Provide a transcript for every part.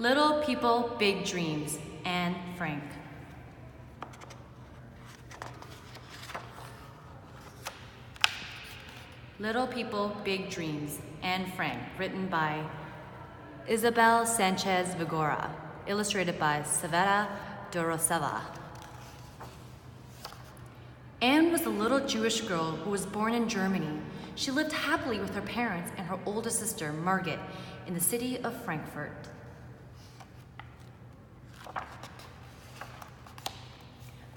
Little People, Big Dreams, Anne Frank. Little People, Big Dreams, Anne Frank, written by Isabel Sanchez Vigora, illustrated by Saveta Doroseva. Anne was a little Jewish girl who was born in Germany. She lived happily with her parents and her older sister, Margit, in the city of Frankfurt.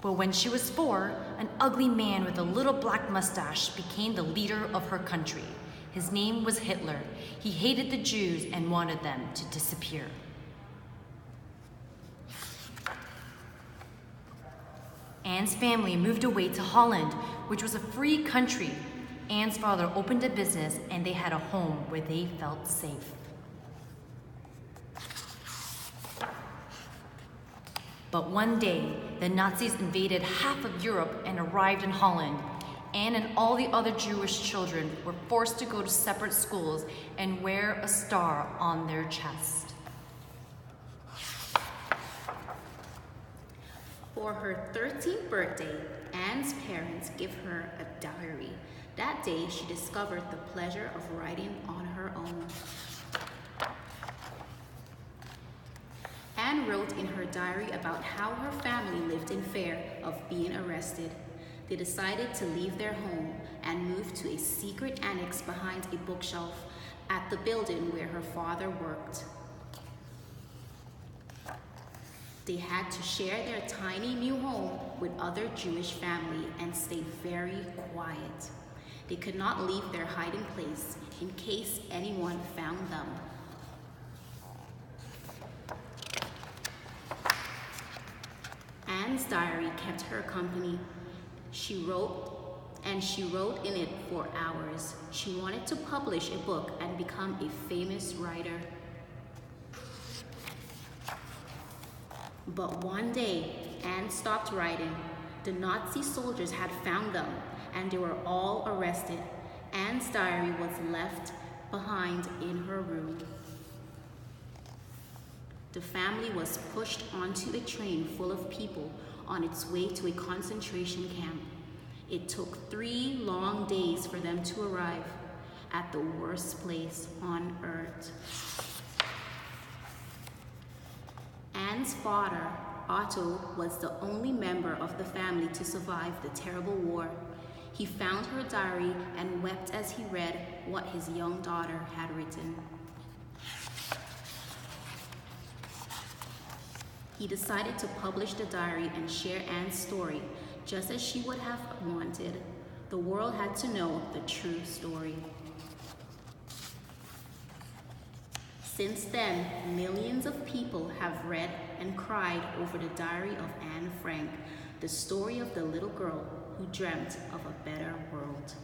But when she was 4, an ugly man with a little black mustache became the leader of her country. His name was Hitler. He hated the Jews and wanted them to disappear. Anne's family moved away to Holland, which was a free country. Anne's father opened a business and they had a home where they felt safe. But one day, the Nazis invaded half of Europe and arrived in Holland. Anne and all the other Jewish children were forced to go to separate schools and wear a star on their chest. For her 13th birthday, Anne's parents give her a diary. That day, she discovered the pleasure of writing on her own. Anne wrote in her diary about how her family lived in fear of being arrested. They decided to leave their home and move to a secret annex behind a bookshelf at the building where her father worked. They had to share their tiny new home with other Jewish family and stay very quiet. They could not leave their hiding place in case anyone found them. Anne's diary kept her company. She wrote in it for hours. She wanted to publish a book and become a famous writer. But one day, Anne stopped writing. The Nazi soldiers had found them, and they were all arrested. Anne's diary was left behind in her room. The family was pushed onto a train full of people on its way to a concentration camp. It took 3 long days for them to arrive at the worst place on earth. Anne's father, Otto, was the only member of the family to survive the terrible war. He found her diary and wept as he read what his young daughter had written. He decided to publish the diary and share Anne's story, just as she would have wanted. The world had to know the true story. Since then, millions of people have read and cried over the diary of Anne Frank, the story of the little girl who dreamt of a better world.